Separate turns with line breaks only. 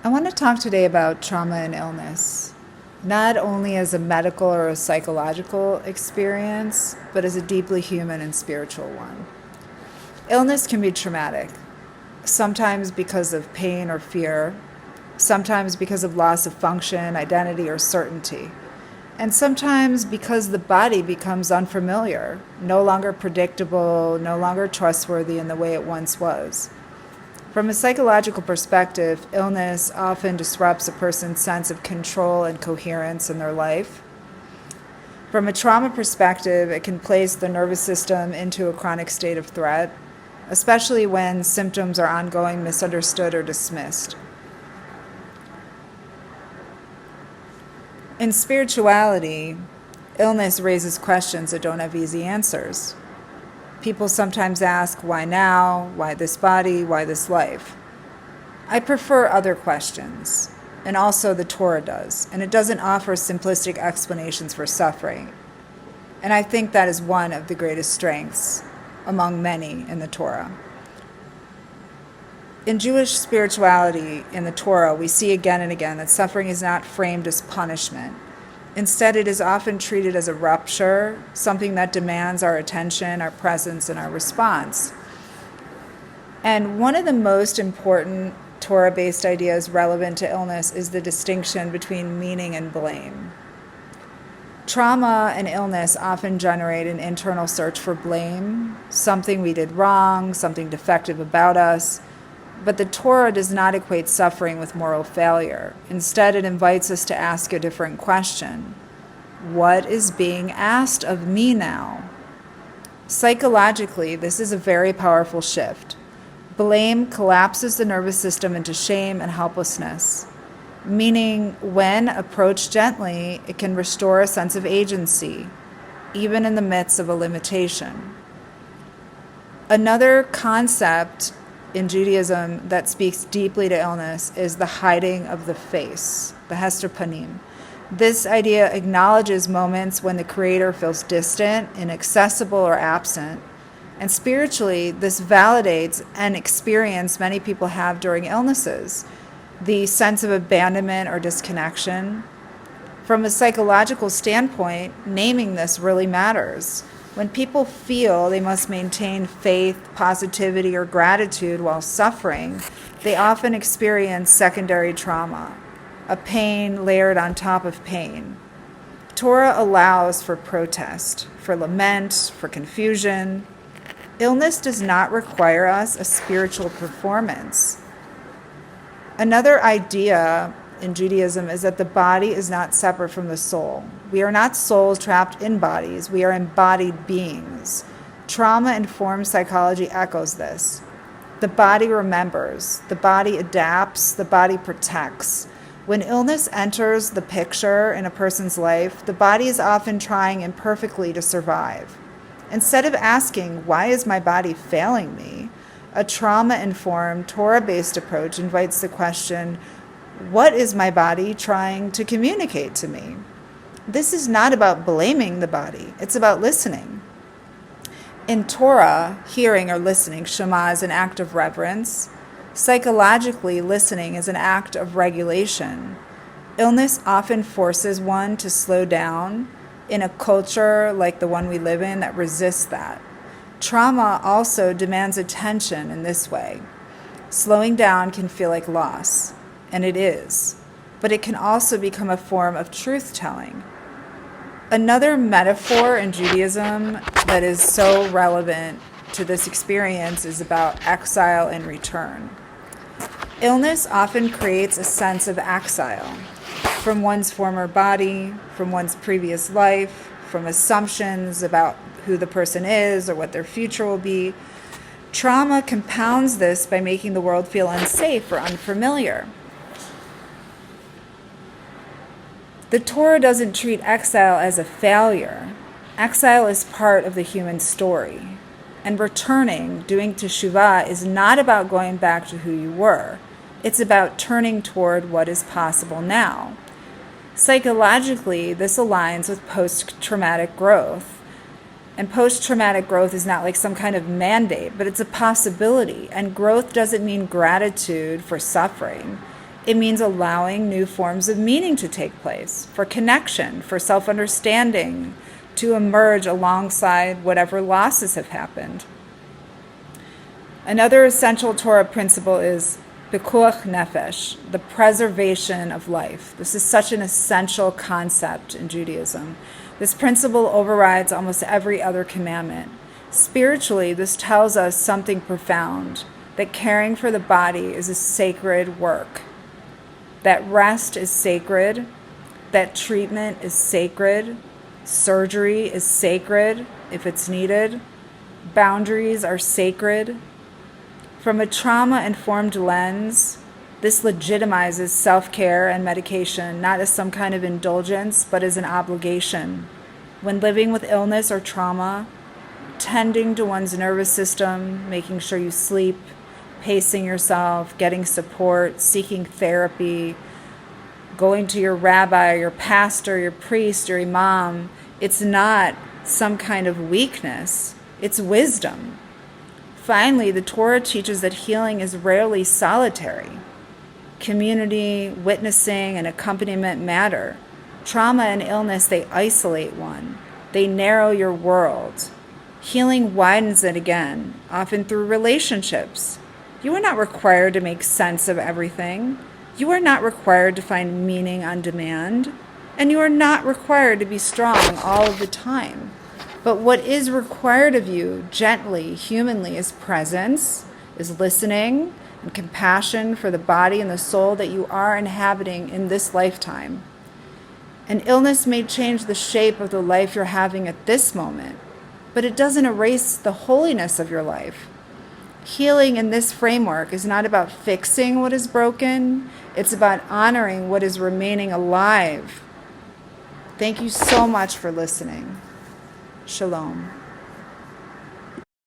I want to talk today about trauma and illness, not only as a medical or a psychological experience, but as a deeply human and spiritual one. Illness can be traumatic, sometimes because of pain or fear, sometimes because of loss of function, identity, or certainty, and sometimes because the body becomes unfamiliar, no longer predictable, no longer trustworthy in the way it once was. From a psychological perspective, illness often disrupts a person's sense of control and coherence in their life. From a trauma perspective, it can place the nervous system into a chronic state of threat, especially when symptoms are ongoing, misunderstood, or dismissed. In spirituality, illness raises questions that don't have easy answers. People sometimes ask, why now? Why this body? Why this life? I prefer other questions, and also the Torah does, and it doesn't offer simplistic explanations for suffering. And I think that is one of the greatest strengths among many in the Torah. In Jewish spirituality, in the Torah, we see again and again that suffering is not framed as punishment. Instead, it is often treated as a rupture, something that demands our attention, our presence, and our response. And one of the most important Torah-based ideas relevant to illness is the distinction between meaning and blame. Trauma and illness often generate an internal search for blame, something we did wrong, something defective about us. But the Torah does not equate suffering with moral failure. Instead, it invites us to ask a different question. What is being asked of me now? Psychologically, this is a very powerful shift. Blame collapses the nervous system into shame and helplessness, meaning when approached gently, it can restore a sense of agency, even in the midst of a limitation. Another concept in Judaism that speaks deeply to illness is the hiding of the face, the hester panim. This idea acknowledges moments when the Creator feels distant, inaccessible, or absent. And spiritually, this validates an experience many people have during illnesses, the sense of abandonment or disconnection. From a psychological standpoint, naming this really matters. When people feel they must maintain faith, positivity, or gratitude while suffering, they often experience secondary trauma, a pain layered on top of pain. Torah allows for protest, for lament, for confusion. Illness does not require us a spiritual performance. Another idea in Judaism is that the body is not separate from the soul. We are not souls trapped in bodies. We are embodied beings. Trauma-informed psychology echoes this. The body remembers. The body adapts. The body protects. When illness enters the picture in a person's life, the body is often trying imperfectly to survive. Instead of asking, why is my body failing me? A trauma-informed, Torah-based approach invites the question, what is my body trying to communicate to me? This is not about blaming the body. It's about listening. In Torah, hearing or listening, shema, is an act of reverence. Psychologically, listening is an act of regulation. Illness often forces one to slow down in a culture like the one we live in that resists that. Trauma also demands attention in this way. Slowing down can feel like loss. And it is, but it can also become a form of truth-telling. Another metaphor in Judaism that is so relevant to this experience is about exile and return. Illness often creates a sense of exile from one's former body, from one's previous life, from assumptions about who the person is or what their future will be. Trauma compounds this by making the world feel unsafe or unfamiliar. The Torah doesn't treat exile as a failure. Exile is part of the human story. And returning, doing teshuvah, is not about going back to who you were. It's about turning toward what is possible now. Psychologically, this aligns with post-traumatic growth. And post-traumatic growth is not like some kind of mandate, but it's a possibility. And growth doesn't mean gratitude for suffering. It means allowing new forms of meaning to take place, for connection, for self-understanding, to emerge alongside whatever losses have happened. Another essential Torah principle is pikuach nefesh, the preservation of life. This is such an essential concept in Judaism. This principle overrides almost every other commandment. Spiritually, this tells us something profound, that caring for the body is a sacred work, that rest is sacred, that treatment is sacred, surgery is sacred if it's needed, boundaries are sacred. From a trauma-informed lens, this legitimizes self-care and medication, not as some kind of indulgence, but as an obligation. When living with illness or trauma, tending to one's nervous system, making sure you sleep, pacing yourself, getting support, seeking therapy, going to your rabbi, your pastor, your priest, your imam, it's not some kind of weakness, it's wisdom. Finally, the Torah teaches that healing is rarely solitary. Community, witnessing, and accompaniment matter. Trauma and illness, they isolate one. They narrow your world. Healing widens it again, often through relationships. You are not required to make sense of everything. You are not required to find meaning on demand. And you are not required to be strong all of the time. But what is required of you, gently, humanly, is presence, is listening, and compassion for the body and the soul that you are inhabiting in this lifetime. An illness may change the shape of the life you're having at this moment, but it doesn't erase the holiness of your life. Healing in this framework is not about fixing what is broken, it's about honoring what is remaining alive. Thank you so much for listening. Shalom.